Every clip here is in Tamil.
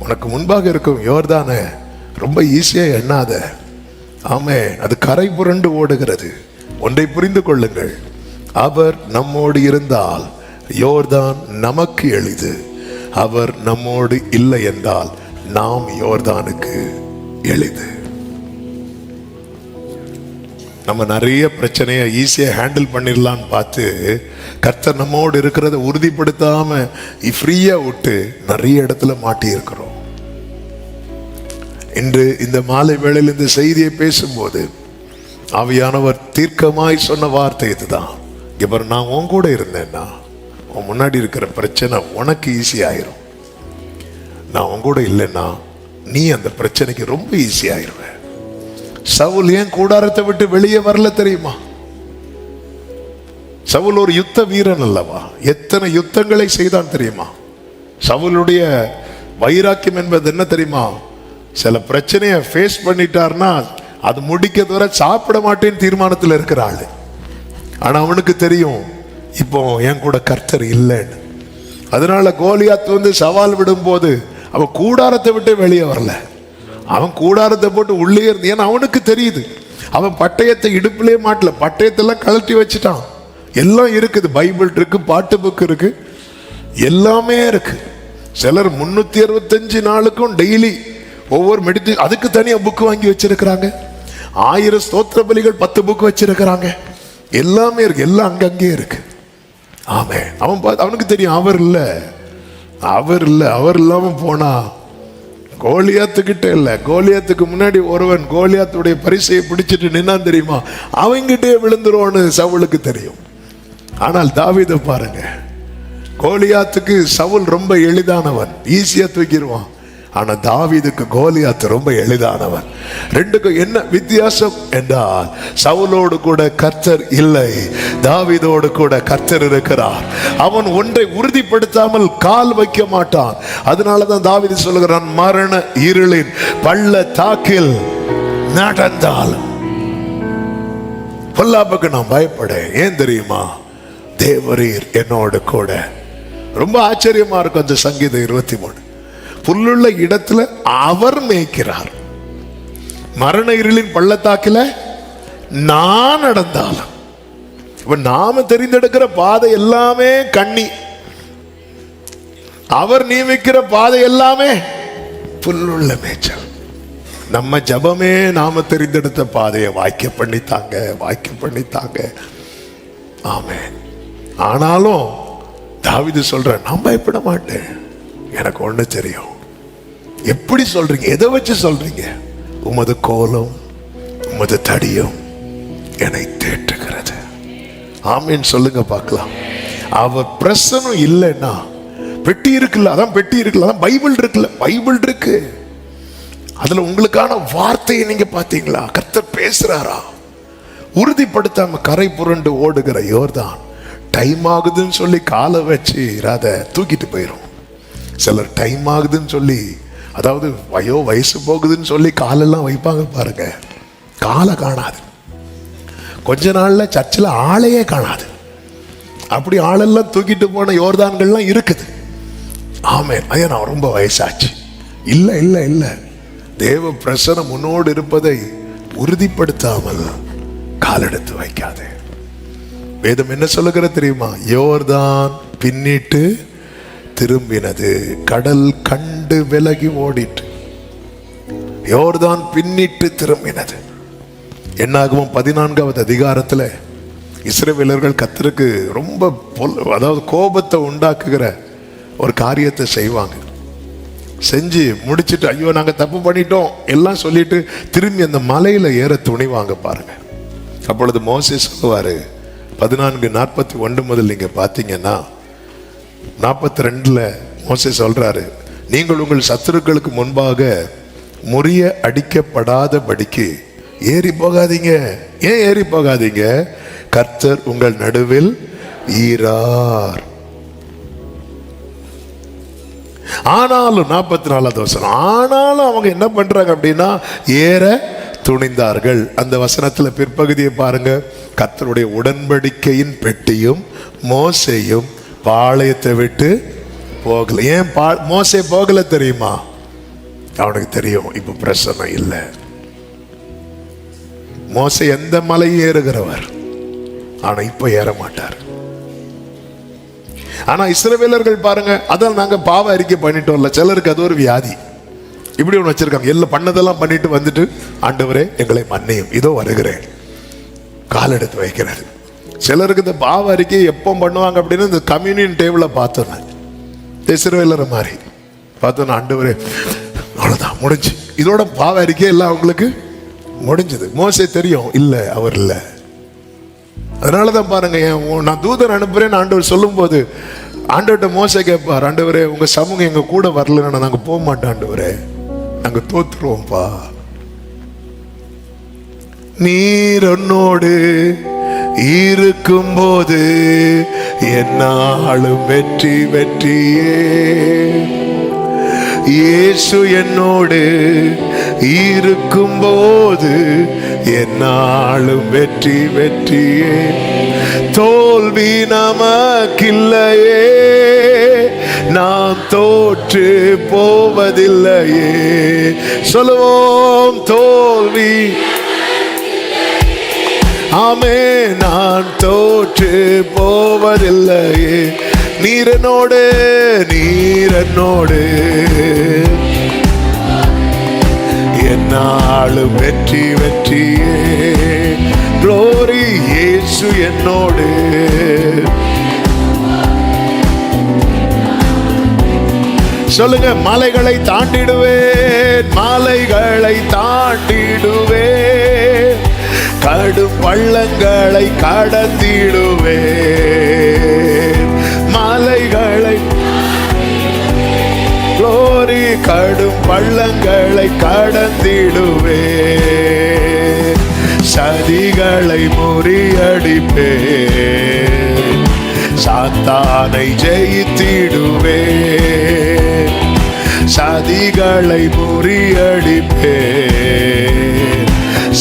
உனக்கு முன்பாக இருக்கும் யோர்தானை ரொம்ப ஈஸியா எண்ணாத. ஆமே, அது கரை புரண்டு ஓடுகிறது. ஒன்றை புரிந்து கொள்ளுங்கள், அவர் நம்மோடு இருந்தால் யோர்தான் நமக்கு எளிது. அவர் நம்மோடு இல்லை என்றால் நாம் யோர்தானுக்கு எளிது. நம்ம நிறைய பிரச்சனையை ஈஸியா ஹேண்டில் பண்ணிடலான்னு பார்த்து கர்த்தர் நம்மோடு இருக்கிறத உறுதிப்படுத்தாம ஃப்ரீயா விட்டு நிறைய இடத்துல மாட்டி இருக்கிறோம். இன்று இந்த மாலை வேளையில் இந்த செய்தியை பேசும்போது ஆவியானவர் தீர்க்கமாய் சொன்ன வார்த்தை இதுதான். இவர் நான் உன் கூட இருந்தேன்னா உன் முன்னாடி இருக்கிற பிரச்சனை உனக்கு ஈஸி ஆயிரும். நான் உன் கூட இல்லைன்னா நீ அந்த பிரச்சனைக்கு ரொம்ப ஈஸி ஆயிருவ. சவுல் ஏன் கூடாரத்தை விட்டு வெளியே வரல தெரியுமா? சவுல் ஒரு யுத்த வீரன் அல்லவா? எத்தனை யுத்தங்களை செய்தான் தெரியுமா? சவுலுடைய வைராக்கியம் என்பது என்ன தெரியுமா? சில பிரச்சனையை ஃபேஸ் பண்ணிட்டார்னா அது முடிக்க தவிர சாப்பிட மாட்டேன்னு தீர்மானத்தில் இருக்கிற ஆளு. ஆனா அவனுக்கு தெரியும் இப்போ என் கூட கர்த்தர் இல்லைன்னு. அதனால கோலியாத் சவால் விடும்போது அவன் கூடாரத்தை விட்டு வெளியே வரல. அவன் கூடாரத்தை போட்டு உள்ளே இருந்து, ஏன்னா அவனுக்கு தெரியுது அவன் பட்டயத்தை இடுப்பிலே மாட்டல, பட்டயத்தெல்லாம் கழட்டி வச்சுட்டான். எல்லாம் இருக்குது, பைபிள் இருக்கு, பாட்டு புக் இருக்கு, எல்லாமே இருக்கு. சிலர் 365 நாளுக்கும் டெய்லி ஒவ்வொரு அதுக்கு தனியா புக் வாங்கி வச்சிருக்கிறாங்க. 1000 ஸ்தோத்திர பலிகள் 10 புக் வச்சிருக்கிறாங்க. எல்லாமே இருக்கு, எல்லாம் அங்கங்கே இருக்கு. ஆமே, அவனுக்கு தெரியும் அவர் இல்லை. அவர் இல்லாம போனா கோலியாத்துக்கிட்ட இல்ல, கோலியாத்துக்கு முன்னாடி ஒருவன் கோலியாத்துடைய பரிசையை பிடிச்சிட்டு நின்னான் தெரியுமா, அவங்கிட்டே விழுந்துருவான்னு சவுலுக்கு தெரியும். ஆனால் தாவீதை பாருங்க, கோலியாத்துக்கு சவுல் ரொம்ப எளிதானவன், ஈஸியா தூக்கிடுவான். ஆனா தாவீதுக்கு கோலியாத் ரொம்ப எளிதானவன். ரெண்டுக்கும் என்ன வித்தியாசம் என்றால், சவுலோடு கூட கர்த்தர் இல்லை, தாவீதோடு கூட கர்த்தர் இருக்கிறார். அவன் ஒன்றை உறுதிப்படுத்தாமல் கால் வைக்க மாட்டான். அதனாலதான் தாவீது சொல்லுகிறான், மரண இருளின் பள்ளத்தாக்கில் நடந்தாலும் பொல்லாப்புக்கு நான் பயப்படேன். ஏன் தெரியுமா? தேவரீர் என்னோடு கூட. ரொம்ப ஆச்சரியமா இருக்கும் அந்த சங்கீதம் 23. புல்லுள்ள இடத்துல அவர் மேய்க்கிறார். மரண இருளின் பள்ளத்தாக்கில நான் நடந்தாலும். நாம தெரிந்தெடுக்கிற பாதை எல்லாமே கண்ணி, அவர் நியமிக்கிற பாதை எல்லாமே புல்லுள்ள மேய்ச்சல். நம்ம ஜபமே நாம தெரிந்தெடுத்த பாதையை வாய்க்க பண்ணித்தாங்க. ஆமென். ஆனாலும் தாவீது சொல்ற, நான் பயப்பட மாட்டேன், எனக்கு ஒண்ணு தெரியும். எப்படி சொல்றீங்க? எதை வச்சு சொல்றீங்க? உமது கோலும் உமது தடியும் என்னை தேற்றுகிறது. ஆமீன் சொல்லுங்க பார்க்கலாம். அவர் பிரசனம் இல்லைன்னா பெட்டி இருக்குல்ல, அதான் பெட்டி இருக்குல்ல, அதான் பைபிள் இருக்குல்ல, பைபிள் இருக்கு. அதுல உங்களுக்கான வார்த்தையை நீங்க பாத்தீங்களா? கர்த்தர் பேசுறாரா? உறுதிப்படுத்தாம கரை புரண்டு ஓடுகிற யோர்தான் டைம் ஆகுதுன்னு சொல்லி காலை வச்சு அதை தூக்கிட்டு போயிடும். சிலர் டைம் ஆகுதுன்னு சொல்லி, அதாவது வயசு போகுதுன்னு சொல்லி காலெல்லாம் வைப்பாங்க பாருங்க, காலை காணாது. கொஞ்ச நாள்ல சர்ச்சில் ஆளையே காணாது. அப்படி ஆளெல்லாம் தூக்கிட்டு போன யோர்தான்கள்லாம் இருக்குது. ஆமென். ஐயா, நான் ரொம்ப வயசாச்சு. இல்ல, தேவ பிரசனம் முன்னோடு இருப்பதை உறுதிப்படுத்தாமல் காலெடுத்து வைக்காதே. வேதம் என்ன சொல்லுகிற தெரியுமா? யோர்தான் பின்னிட்டு திரும்பினது, கடல் கண்டு விலகி ஓடிட்டு. யோர்தான் பின்னிட்டு திரும்பினது. என்னாகும் 14வது அதிகாரத்துல இஸ்ரவேலர்கள் கர்த்தருக்கு ரொம்ப அதாவது கோபத்தை உண்டாக்குகிற ஒரு காரியத்தை செய்வாங்க. செஞ்சு முடிச்சுட்டு, ஐயோ நாங்க தப்பு பண்ணிட்டோம் எல்லாம் சொல்லிட்டு திரும்பி அந்த மலையில ஏற துணிவாங்க பாருங்க. அப்பொழுது மோசே சொல்லுவாரு, 14:41 முதல் நீங்க பாத்தீங்கன்னா 42 மோசே சொல்றாரு, நீங்கள் உங்கள் சத்துருக்களுக்கு முன்பாக முறிய அடிக்கப்படாதபடிக்கு ஏறி போகாதீங்க. ஏன் ஏறி போகாதீங்க? கர்த்தர் உங்கள் நடுவில் ஈரார். ஆனாலும் 44வது வசனம், ஆனாலும் அவங்க என்ன பண்றாங்க அப்படின்னா ஏற துணிந்தார்கள். அந்த வசனத்துல பிற்பகுதியை பாருங்க, கர்த்தருடைய உடன்படிக்கையின் பெட்டியும் மோசேயும் பாளையத்தை விட்டு போகல. ஏன் மோசே போகல தெரியுமா? அவனுக்கு தெரியும் இப்ப பிரச்சனை இல்லை. மோசே எந்த மலையும் ஏறுகிறவர், ஆனா இப்ப ஏற மாட்டார். ஆனா இஸ்ரவேலர்கள் பாருங்க, அதான் நாங்க பாவ அறிக்கை பண்ணிட்டோம்ல, சிலருக்கு அது ஒரு வியாதி. இப்படி ஒன்று வச்சிருக்காங்க, எல்லாம் பண்ணதெல்லாம் பண்ணிட்டு வந்துட்டு ஆண்டவரே எங்களை மன்னியும், இதோ வருகிறேன், கால் எடுத்து வைக்கிறது. சிலருக்கு இந்த பாவ அறிக்கை எப்போ பண்ணுவாங்க அப்படின்னு இந்த கம்யூனியன் டேபிள பார்த்தோன்னே இஸ்ரவேலர் மாதிரி பார்த்தோன்னா ஆண்டவரே அவ்வளோதான் முடிஞ்சு, இதோட பாவ அறிக்கை எல்லாம் அவங்களுக்கு முடிஞ்சது. மோசே தெரியும் இல்லை, அவர் இல்லை. அதனாலதான் பாருங்க, நான் தூதன் அனுப்புறேன்னு ஆண்டவர் சொல்லும் போது ஆண்டவர்கிட்ட மோசே கேட்பார், ஆண்டவரே உங்க சமூகம் எங்க கூட வரலன்னா நாங்க போக மாட்டோம் ஆண்டவரே, நாங்க தோத்துருவோம்ப்பா. நீர் என்னோடு இருக்கும்போது என்னாலும் வெற்றி வெற்றியே. இயேசு என்னோடு இருக்கும்போது என்னாலும் வெற்றி வெற்றியே. தோல்வி நமக்கில்லையே, நாம் தோற்று போவதில்லையே. சொல்லுவோம், தோல்வி ஆமே, நான் தோற்று போவதில்லையே. நீரனோடு நீரனோடு என்னாலும் வெற்றி வெற்றியே. க்ளோரி, இயேசு என்னோடு. சொல்லுங்க, மலைகளை தாண்டிடுவேன், மலைகளை தாண்டிடுவேன், கடும் பள்ளங்களை கடந்திடுவேன். மலைகளை க்ளோரி, கடும் பள்ளங்களை கடந்திடுவேன். சதிகளை முறியடிப்பேன், சாத்தானை ஜெயித்திடுவேன். சதிகளை முறியடிப்பேன்,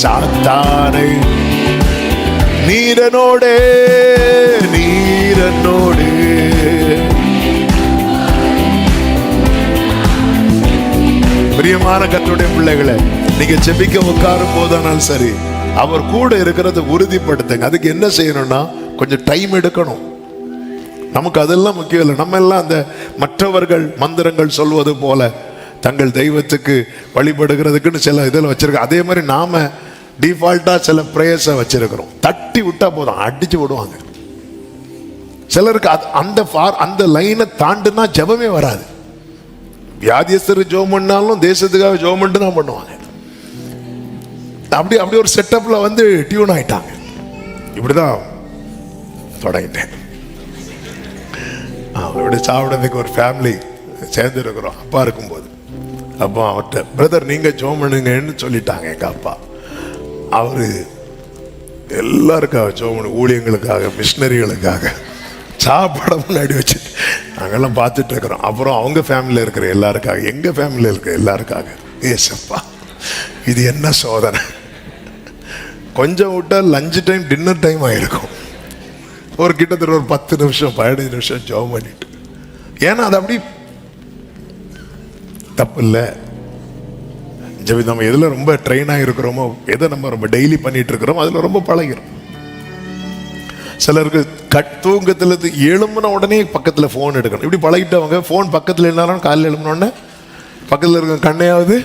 சாத்தானை. நீரனோடே நீரனோடு பிரியமான கர்த்தருடைய பிள்ளைகளை, நீங்க ஜெபிக்க உட்காரும் போதானாலும் சரி, அவர் கூட இருக்கிறத உறுதிப்படுத்துங்க. அதுக்கு என்ன செய்யணும்னா கொஞ்சம் டைம் எடுக்கணும். நமக்கு அதெல்லாம் முக்கியம் இல்லை. நம்ம எல்லாம் அந்த மற்றவர்கள் மந்திரங்கள் சொல்வது போல தங்கள் தெய்வத்துக்கு வழிபடுகிறதுக்குன்னு சில இதில் வச்சிருக்கோம். அதே மாதிரி நாம டிஃபால்ட்டா சில பிரேயர்ஸை வச்சிருக்கிறோம். தட்டி விட்டா போதும், அடிச்சு விடுவாங்க. சிலருக்கு அந்த லைனை தாண்டுனா ஜெபமே வராது. வியாதியஸ்தர் ஜெபம் பண்ணாலும் தேசத்துக்காக ஜெபம் பண்ணிட்டு தான் பண்ணுவாங்க. அப்படி ஒரு செட்டப்ல வந்து டியூன் ஆயிட்டாங்க. இப்படிதான் தொடங்கிட்டேன். இப்படி சாப்பிடறதுக்கு ஒரு ஃபேமிலி சேர்ந்து இருக்கிறோம். அப்பா இருக்கும்போது அப்பா அவர்கிட்ட, பிரதர் நீங்க ஜெபம் பண்ணுங்கன்னு சொல்லிட்டாங்க எங்க அப்பா. அவரு எல்லாருக்காக ஜெபம் பண்ணு, ஊழியங்களுக்காக, மிஷினரிகளுக்காக சாப்பாட முன்னாடி வச்சு நாங்கெல்லாம் பார்த்துட்டு இருக்கிறோம். அப்புறம் அவங்க ஃபேமிலியில் இருக்கிற எல்லாருக்காக, எங்க ஃபேமிலியில் இருக்கிற எல்லாருக்காக. ஏசப்பா, இது என்ன சோதனை! கொஞ்சம் விட்டா லஞ்ச் டைம், டின்னர் டைம் ஆயிருக்கும். ஒரு கிட்டத்தட்ட ஒரு 10 நிமிஷம் 15 நிமிஷம் ஜெபம் பண்ணிட்டு, ஏன்னா அது அப்படி தப்பு இல்லை. நம்ம எதுல ரொம்ப ட்ரெயினாக இருக்கிறோமோ, எதை நம்ம ரொம்ப டெய்லி பண்ணிட்டு இருக்கிறோமோ அதில் ரொம்ப பழகிறோம். சிலருக்கு தூங்கத்தில் எழும்புன உடனே பக்கத்தில் ஃபோன் எடுக்கணும். இப்படி பழகிட்டவங்க ஃபோன் பக்கத்தில் இருந்தாலும் காலையில் எழும்பினோடனே பக்கத்தில் இருக்க கண்ணையாவது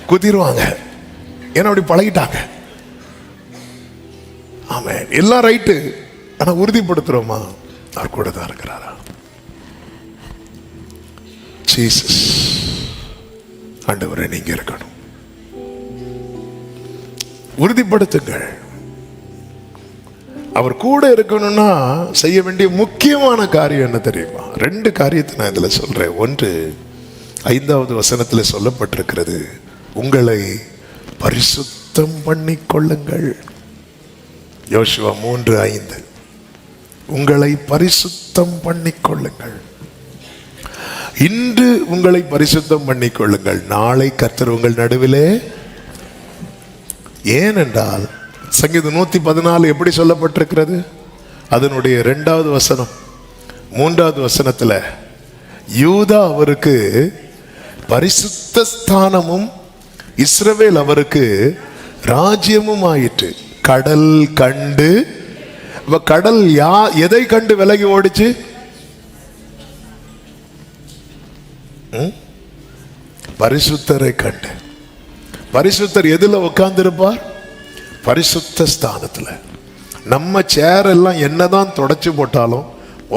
குத்திடுவாங்க. ஏன்னா அப்படி பழகிட்டாங்க. ஆமா, எல்லாம் ரைட்டு. ஆனால் உறுதிப்படுத்துகிறோமா அவர் கூட தான் இருக்கிறாரா? ஜீசஸ், ஆண்டவரே நீங்க இருக்கணும். உறுதிப்படுத்துங்கள். அவர் கூட இருக்கணும்னா செய்ய வேண்டிய முக்கியமான காரியம் என்ன தெரியுமா? 2 காரியத்தை நான் இதுல சொல்றேன். ஒன்று, 5வது வசனத்தில் சொல்லப்பட்டிருக்கிறது, உங்களை பரிசுத்தம் பண்ணிக் கொள்ளுங்கள். யோசுவா 3:5, உங்களை பரிசுத்தம் பண்ணிக் கொள்ளுங்கள். இன்று உங்களை பரிசுத்தம் பண்ணிக் கொள்ளுங்கள், நாளை கர்த்தர் உங்கள் நடுவிலே. ஏனென்றால் சங்கீதம் 114 எப்படி சொல்லப்பட்டிருக்கிறது? அதனுடைய 2வது வசனம் 3வது வசனத்துல, யூதா அவருக்கு பரிசுத்த ஸ்தானமும் இஸ்ரவேல் அவருக்கு ராஜ்யமும் ஆயிற்று. கடல் கண்டு, கடல் எதை கண்டு விலகி ஓடிச்சு? பரிசுத்தரை கண்டு. பரிசுத்தர் எதுல உட்கார்ந்து இருப்பார்? பரிசுத்த ஸ்தானத்துல. நம்ம சேர் எல்லாம் என்னதான் தொடச்சு போட்டாலும்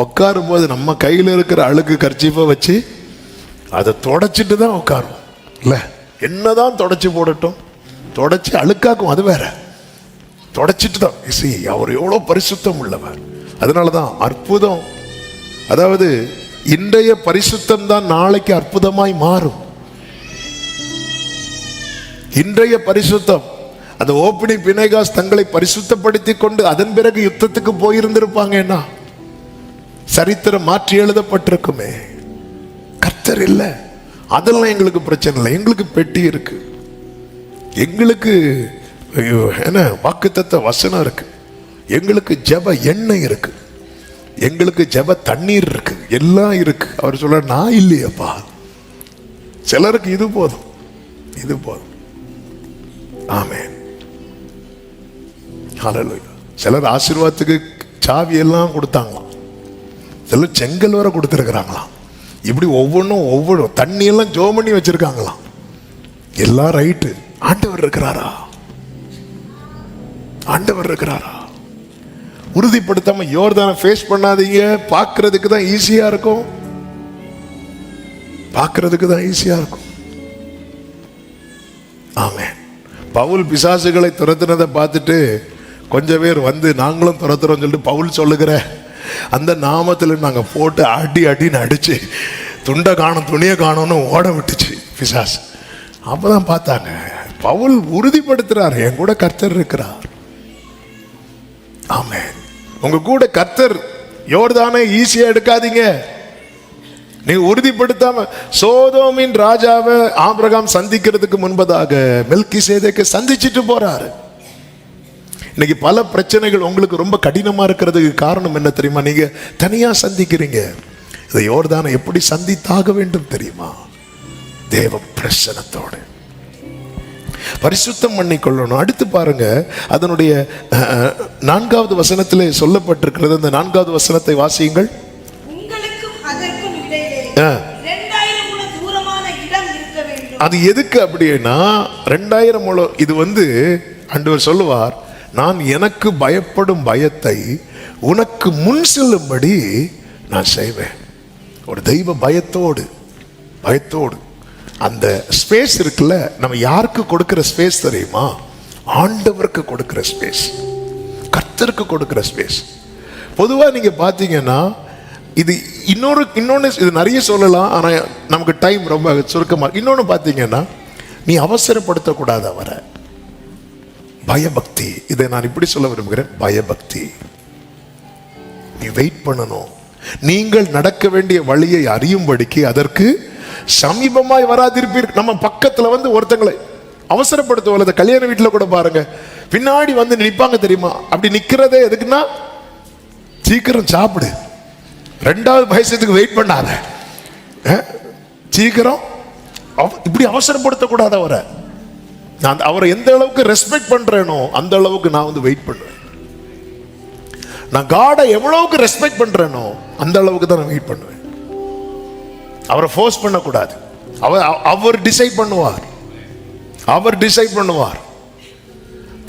உட்காரும் போது நம்ம கையில் இருக்கிற அழுக்கு கர்ச்சீஃபை வச்சு அதை தொடச்சிட்டு தான் உட்காரும் இல்ல. என்னதான் தொடச்சு போடட்டும், தொடச்சி அழுக்காக்கும், அது வேற. தொடச்சிட்டு தான். அவர் எவ்வளவு பரிசுத்தம் உள்ளவர். அதனாலதான் அற்புதம். அதாவது இன்றைய பரிசுத்தம் தான் நாளைக்கு அற்புதமாய் மாறும். இன்றைய பரிசுத்தம், அந்த ஓப்பனி பிணைகாஸ் தங்களை பரிசுத்தப்படுத்தி கொண்டு அதன் பிறகு யுத்தத்துக்கு போயிருந்திருப்பாங்கன்னா சரித்திரம் மாற்றி எழுதப்பட்டிருக்குமே. கர்த்தர் இல்ல, அதெல்லாம் எங்களுக்கு பிரச்சனை இல்லை. எங்களுக்கு பெட்டி இருக்கு, எங்களுக்கு என்ன வாக்குத்தத்த வசனம் இருக்கு, எங்களுக்கு ஜெப எண்ணெய் இருக்கு, எங்களுக்கு ஜெப தண்ணீர் இருக்கு, எல்லாம் இருக்கு. அவர் சொல்ற நான் இல்லையப்பா. சிலருக்கு இது போதும், இது போதும். ஆமென். ஹல்லேலூயா. சிலர் ஆசீர்வாதத்துக்கு சாவி எல்லாம் கொடுத்தாங்களாம், சிலர் செங்கல் வர கொடுத்துருக்கிறாங்களாம். இப்படி ஒவ்வொரு தண்ணி எல்லாம் ஜோ பண்ணி வச்சிருக்காங்களாம். எல்லாம் ரைட்டு. ஆண்டவர் இருக்கிறாரா? ஆண்டவர் இருக்கிறாரா? உறுதிப்படுத்தாம யோர்தானை ஃபேஸ் பண்ணாதீங்க. பார்க்கிறதுக்கு தான் ஈஸியா இருக்கும், பார்க்கிறதுக்கு தான் ஈஸியா இருக்கும். ஆமென். பவுல் பிசாசுகளை துரத்துனதை பார்த்துட்டு கொஞ்சம் பேர் வந்து நாங்களும் துரத்துறோம் சொல்லிட்டு பவுல் சொல்லுகிற அந்த நாமத்தில் நாங்க போட்டு அடின்னு அடிச்சு துண்டை காணும் துணியை காணும்னு ஓட விட்டுச்சு பிசாசு. அப்பதான் பார்த்தாங்க பவுல் உறுதிப்படுத்துறார், என் கூட கர்த்தர் இருக்கிறார். ஆமென். உங்க கூட கர்த்தர். யோர்தானை ஈஸியா எடுக்காதீங்க. நீங்க உறுதிப்படுத்தாம சோதோமின் ராஜாவை ஆபிரகாம் சந்திக்கிறதுக்கு முன்பதாக மெல்கிசேதேக்கை சந்திச்சிட்டு போறாரு. இன்னைக்கு பல பிரச்சனைகள் உங்களுக்கு ரொம்ப கடினமா இருக்கிறதுக்கு காரணம் என்ன தெரியுமா? நீங்க தனியா சந்திக்கிறீங்க. இதை யோர்தானை எப்படி சந்தித்தாக வேண்டும் தெரியுமா? தேவ பிரசன்னத்தோடு பரிசுத்தம் பண்ணி கொள்ளணும். அடுத்து பாருங்க, அதனுடைய 4வது வசனத்திலே சொல்லப்பட்டிருக்கிறது. அந்த 4வது வசனத்தை வாசியுங்கள். அது எதுக்கு அப்படின்னா 2000 முழம். இது ஆண்டவர் சொல்லுவார், நான் எனக்கு பயப்படும் பயத்தை உனக்கு முன் செல்லும்படி நான் செய்வேன். ஒரு தெய்வ பயத்தோடு அந்த ஸ்பேஸ் இருக்குல்ல. நம்ம யாருக்கு கொடுக்கிற ஸ்பேஸ் தெரியுமா? ஆண்டவருக்கு கொடுக்கிற ஸ்பேஸ், கர்த்தருக்கு கொடுக்கிற ஸ்பேஸ். பொதுவா நீங்க பாத்தீங்கன்னா இது இன்னொன்னு இது நிறைய சொல்லலாம், ஆனா நமக்கு டைம் ரொம்ப சுருக்கமா. இன்னொன்னு பாத்தீங்கன்னா, நீ அவசரப்படுத்தக்கூடாது அவரை. பயபக்தி, இதை நான் இப்படி சொல்ல விரும்புகிறேன். பயபக்தி. நீ வெயிட் பண்ணணும். நீங்கள் நடக்க வேண்டிய வழியை அறியும்படிக்கு அதற்கு சமீபமாய் வராதிருப்பீர்கள். நம்ம பக்கத்துல ஒருத்தங்களை அவசரப்படுத்துவோம். அந்த கல்யாண வீட்டுல கூட பாருங்க, பின்னாடி நிப்பாங்க தெரியுமா? அப்படி நிக்கிறதே எதுக்குன்னா, சீக்கிரம் சாப்பிடு, 2வது வயசுக்கு வெயிட் பண்ணாத, சீக்கிரம். இப்படி அவசரப்படுத்தக்கூடாது அவரை. நான் அவரை எந்த அளவுக்கு ரெஸ்பெக்ட் பண்றேனோ அந்த அளவுக்கு நான் வெயிட் பண்ணுவேன். நான் காடை எவ்வளவுக்கு ரெஸ்பெக்ட் பண்றேனோ அந்த அளவுக்கு தான் நான் வெயிட் பண்ணுவேன். அவரை ஃபோர்ஸ் பண்ணக்கூடாது. அவர் டிசைட் பண்ணுவார், அவர் டிசைட் பண்ணுவார்.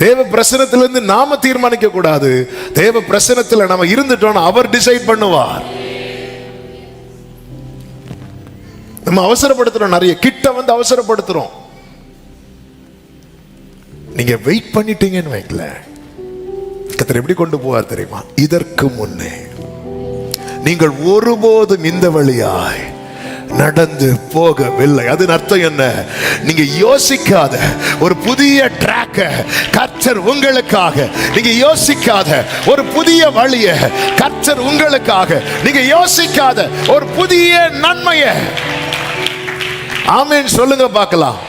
தேவ பிரசனத்திலிருந்து நாம தீர்மானிக்க கூடாது. தேவ பிரசனத்தில் நாம இருந்துட்டோம், அவர் டிசைட் பண்ணுவார். நம்ம அவசரப்படுத்துறோம், நிறைய கிட்ட அவசரப்படுத்துறோம். நீங்க வெயிட் பண்ணிட்டீங்கன்னு வைக்கல, கர்த்தர் எப்படி கொண்டு போவார் தெரியுமா? இதற்கு முன்னே நீங்கள் ஒருபோதும் இந்த வழியாய் நடந்து போகவில்லை. அதன் அர்த்தம் என்ன? நீங்க யோசிக்காத ஒரு புதிய ட்ராக்க கர்த்தர் உங்களுக்காக, நீங்க யோசிக்காத ஒரு புதிய வழியை கர்த்தர் உங்களுக்காக, நீங்க யோசிக்காத ஒரு புதிய நன்மையை. ஆமென் சொல்லுங்க பார்க்கலாம்.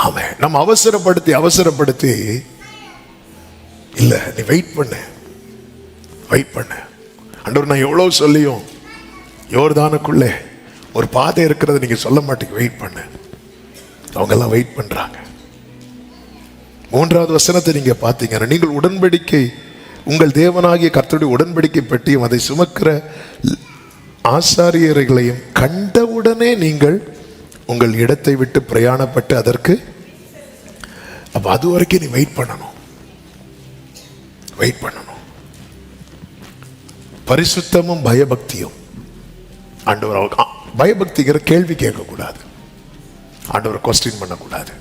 ஆமென். நம்ம அவசரப்படுத்தி இல்ல, நீ வெயிட் பண்ண. ஆண்டவர், நான் எவ்வளவு சொல்லியும் யோர்தானுக்குள்ளே ஒரு பாதை இருக்கிறத நீங்க சொல்ல மாட்டீங்க. வெயிட் பண்ண, அவங்க எல்லாம் வெயிட் பண்றாங்க. 3வது வசனத்தை நீங்க பார்த்தீங்கன்னா, நீங்கள் உடன்படிக்கை, உங்கள் தேவனாகிய கர்த்தருடைய உடன்படிக்கை பெட்டியும் அதை சுமக்கிற ஆசாரியர்களையும் கண்டவுடனே நீங்கள் உங்கள் இடத்தை விட்டு பிரயாணப்பட்டு அதற்கு, அப்ப அது வரைக்கும் நீ வெயிட் பண்ணணும், வெயிட் பண்ணணும். பரிசுத்தமும் பயபக்தியும். ஆண்டவர் பயபக்திங்கிற கேள்வி கேட்கக்கூடாது, ஆண்டவர் கொஸ்டின் பண்ணக்கூடாது,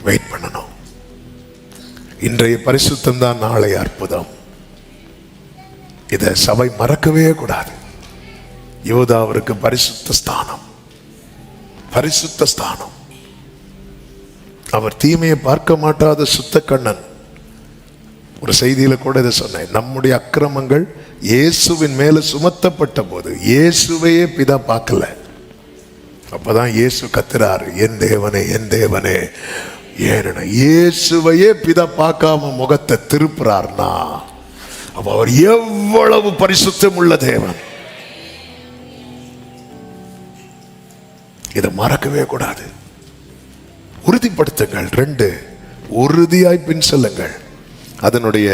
வெயிட் பண்ணணும். இன்றைய பரிசுத்தம் தான் நாளை அற்புதம். இதை சபை மறக்கவே கூடாது. யோதாவிற்கு பரிசுத்த ஸ்தானம், பரிசுத்த ஸ்தானம். அவர் தீமையை பார்க்க மாட்டாத சுத்த கண்ணன். ஒரு செய்தியில கூட இதை சொன்னேன். நம்முடைய அக்கிரமங்கள் இயேசுவின் மேல சுமத்தப்பட்ட போது இயேசுவையே பிதா பார்க்கல. அப்பதான் இயேசு கத்துறாரு, என் தேவனே என் தேவனே ஏன்னா இயேசுவையே பிதா பார்க்காம முகத்தை திருப்புறார்னா அப்ப அவர் எவ்வளவு பரிசுத்தம் உள்ள தேவன். இதை மறக்கவே கூடாது. உறுதிப்படுத்துங்கள். 2, உறுதியாய் பின் செல்லுங்கள். அதனுடைய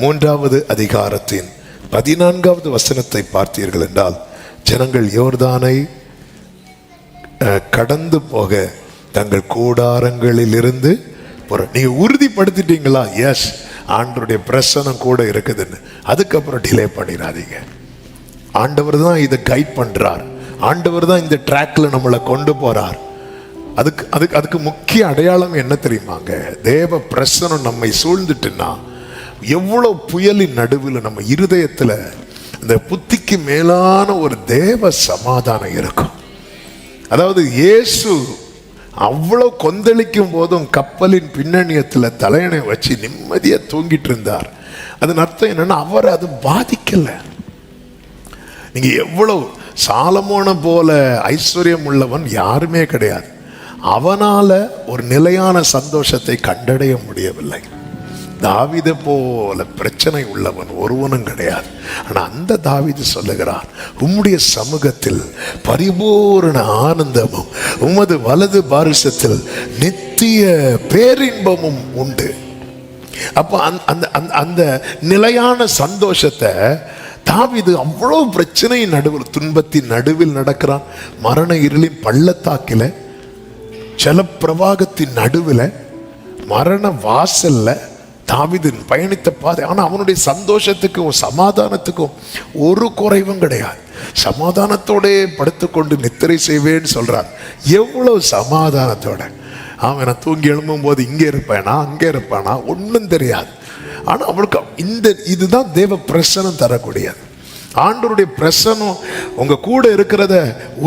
3வது அதிகாரத்தின் 14வது வசனத்தை பார்த்தீர்கள் என்றால், ஜனங்கள் யோர்தானை கடந்து போக தங்கள் கூடாரங்களில் இருந்து நீங்க உறுதிப்படுத்திட்டீங்களா? எஸ், ஆண்டவருடைய பிரசனம் கூட இருக்குதுன்னு. அதுக்கப்புறம் டிலே பண்ணிடாதீங்க. ஆண்டவர் தான் இதை கைட் பண்றார், ஆண்டவர் தான் இந்த ட்ராக்ல நம்மளை கொண்டு போறார். அதுக்கு முக்கிய அடையாளம் என்ன தெரியுமாங்க? தேவ பிரசனம் நம்மை சூழ்ந்துட்டுன்னா எவ்வளவு புயலின் நடுவில் நம்ம இருதயத்துல இந்த புத்திக்கு மேலான ஒரு தேவ சமாதானம் இருக்கும். அதாவது இயேசு அவ்வளவு கொந்தளிக்கும் போதும் கப்பலின் பின்னணியத்துல தலையணை வச்சு நிம்மதியா தூங்கிட்டு இருந்தார். அதன் அர்த்தம் என்னன்னா, அவர் அது பாதிக்கல. நீங்க எவ்வளவு சாலமோனை போல ஐஸ்வர்யம் உள்ளவன் யாருமே கிடையாது. அவனால ஒரு நிலையான சந்தோஷத்தை கண்டடைய முடியவில்லை. தாவீதை போல பிரச்சனை உள்ளவன் ஒருவனும் கிடையாது. ஆனா அந்த தாவீது சொல்லுகிறார், உம்முடைய சமூகத்தில் பரிபூரண ஆனந்தமும் உமது வலது பாரிசத்தில் நித்திய பேரின்பமும் உண்டு. அப்போ அந்த நிலையான சந்தோஷத்தை தாவீது அவ்வளவு பிரச்சனை நடுவில், துன்பத்தின் நடுவில் நடக்கிறான். மரண இருளின் பள்ளத்தாக்கில, ஜலப்பிரவாகத்தின் நடுவில், மரண வாசல்ல தாவீது பயணித்த பாதை. ஆனா அவனுடைய சந்தோஷத்துக்கும் சமாதானத்துக்கும் ஒரு குறைவும் கிடையாது. சமாதானத்தோட படுத்துக்கொண்டு நித்திரை செய்வேன்னு சொல்றார். எவ்வளவு சமாதானத்தோட! அவன் தூங்கி எழும்பும் போது இங்கே இருப்பானா அங்கே இருப்பானா ஒன்றும் தெரியாது. ஆனா அவனுக்கு இதுதான் தேவ பிரசனம் தரக்கூடியது. ஆண்டவருடைய பிரசனம் உங்க கூட இருக்கிறத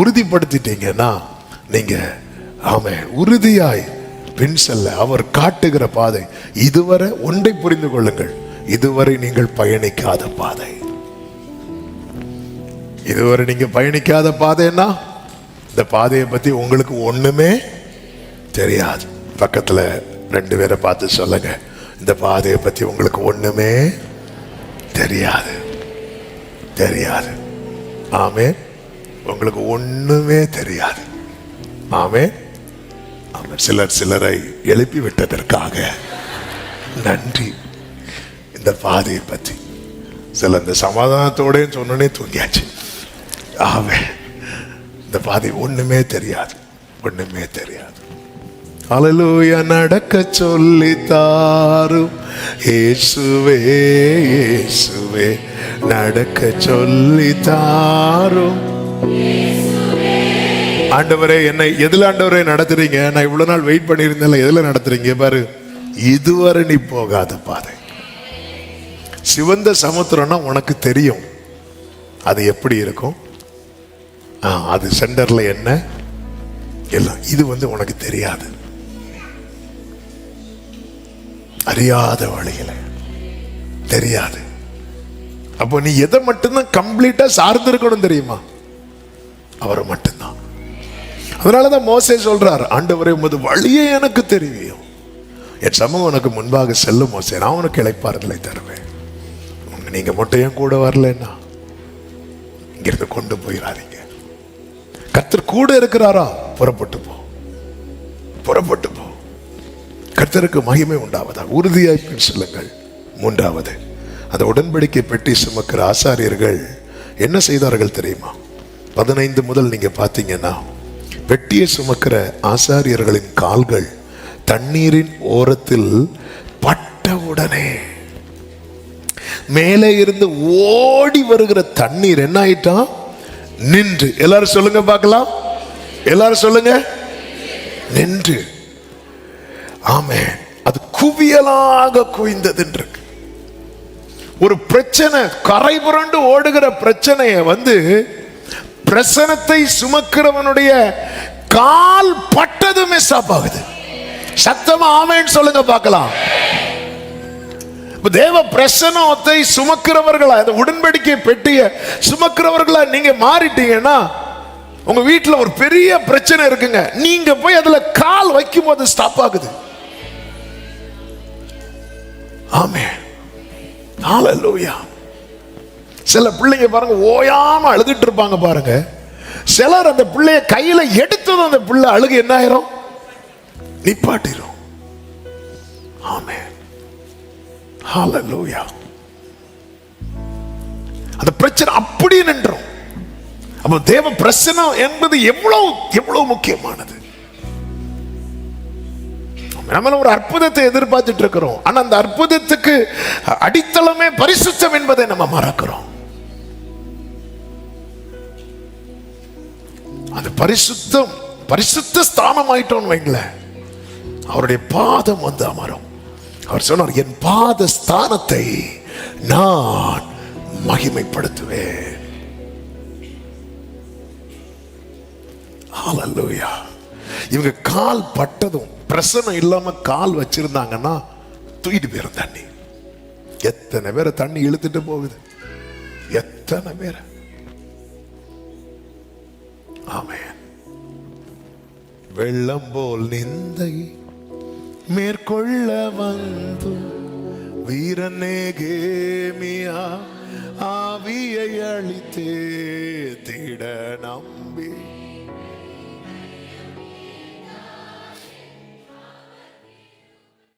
உறுதிப்படுத்திட்டீங்கன்னா நீங்க உறுதியாய் பின் செல்ல அவர் காட்டுகிற பாதை. இதுவரை ஒன்றை புரிந்து கொள்ளுங்கள், இதுவரை நீங்கள் பயணிக்காத பாதை. இதுவரை நீங்க பயணிக்காத பாதைன்னா இந்த பாதையை பத்தி உங்களுக்கு ஒண்ணுமே தெரியாது. பக்கத்துல 2 பேரை பார்த்து சொல்லுங்க, இந்த பாதையை பத்தி உங்களுக்கு ஒண்ணுமே தெரியாது, தெரியாது. ஆமே, உங்களுக்கு ஒண்ணுமே தெரியாது. ஆமே. சிலரை எழுப்பி விட்டதற்காக நன்றி. இந்த பாதையை பற்றி சில இந்த சமாதானத்தோட சொன்னே தூங்கியாச்சு. ஆமே, இந்த பாதை ஒண்ணுமே தெரியாது, ஒண்ணுமே தெரியாது. அல்லேலூயா. நடக்க சொல்லி தாரும் இயேசுவே, இயேசுவே நடக்க சொல்லி தாரும். ஆண்டவரே, என்னை எதுல ஆண்டவரே நடத்துறீங்க? நான் இவ்வளவு நாள் வெயிட் பண்ணியிருந்தேன், எதுல நடத்துறீங்க பாரு. இதுவரை நீ போகாத பாதை. சிவந்த சமுத்திரம்னா உனக்கு தெரியும் அது எப்படி இருக்கும். அது சென்டர்ல என்ன எல்லாம், இது உனக்கு தெரியாது. அறியாத வழியில தெரியாது. அப்போ நீ எதை மட்டும்தான் கம்ப்ளீட்டா சார்ந்திருக்கணும் தெரியுமா? அவரை மட்டும்தான். அதனாலதான் மோசே சொல்றார், ஆண்டவரே உமது வழியே எனக்கு தெரியும், என் சமூகம் உனக்கு முன்பாக செல்லும் மோசே, நான் உனக்கு இளைப்பாறுதலை தருவேன். நீங்க மட்டும் ஏன் கூட வரலன்னா இங்கிருந்து கொண்டு போயிடாதீங்க. கர்த்தர் கூட இருக்கிறாரா? புறப்பட்டு போ, புறப்பட்டு போ. கர்த்தருக்கு மகிமை உண்டாவதாக உறுதியாய் செல்லுங்கள். மூன்றாவது, அந்த உடன்படிக்கை பெட்டி சுமக்கிற ஆசாரியர்கள் என்ன செய்தார்கள் தெரியுமா? 15 முதல் நீங்க பார்த்தீங்கன்னா, பெட்டியை சுமக்கிற ஆசாரியர்களின் கால்கள் தண்ணீரின் ஓரத்தில் பட்டவுடனே மேலே இருந்து ஓடி வருகிற தண்ணீர் என்ன ஆயிட்டான்? நின்று. எல்லாரும் சொல்லுங்க பார்க்கலாம், எல்லாரும் சொல்லுங்க, நின்று. ஆமென். அது குவியலாக குவிந்தது. ஒரு பிரச்சனை, கரை புரண்டு ஓடுகிற பிரச்சனையை பிரசனத்தை சுமக்கிறவனுடைய கால் பட்டதுமே ஸ்டாப் ஆகுது. சத்தமா ஆமென் சொல்லுங்க பார்க்கலாம். தேவ பிரசனத்தை சுமக்கிறவர்களா, இந்த உடன்படிக்கை பெட்டிய சுமக்கிறவர்களா நீங்க மாறிட்டீங்கன்னா, உங்க வீட்டுல ஒரு பெரிய பிரச்சனை இருக்குங்க, நீங்க போய் அதுல கால் வைக்கும் போது ஸ்டாப் ஆகுது. ஆமென். ஹல்லேலூயா. சில பிள்ளைங்க பாருங்க ஓயாம அழுதுட்டு இருப்பாங்க பாருங்க. சிலர் அந்த பிள்ளைய கையில எடுத்ததும் அந்த பிள்ளை அழுகு என்ன ஆயிரும்? நிப்பாட்டிரும். ஆமென். ஹல்லேலூயா. அந்த பிரச்சனை அப்படி நின்றும். அப்ப தேவ பிரசனம் என்பது எவ்வளவு எவ்வளவு முக்கியமானது. நம்ம ஒரு அற்புதத்தை எதிர்பார்த்துட்டு இருக்கிறோம், ஆனா அந்த அற்புதத்துக்கு அடித்தளமே பரிசுத்தம் என்பதை நம்ம மறக்கிறோம். அந்த பரிசுத்தம், பரிசுத்த ஸ்தானம் ஆயிட்டோம் வைங்கள, அவருடைய பாதம் அமரும். அவர் சொன்னார், என் பாத ஸ்தானத்தை நான் மகிமைப்படுத்துவேன். ஹல்லேலூயா. இவங்க கால் பட்டதும், பிரசனம் இல்லாம கால் வச்சிருந்தாங்கன்னா தூக்கிட்டு போயிரும் தண்ணி. எத்தனை பேரை தண்ணி இழுத்துட்டு போகுது, எத்தனை பேரை. ஆமென். வெள்ளம் போல் நிந்தை மேற்கொள்ள வந்து வீரநேகேமியா ஆவியை அளித்தே திட நம்பி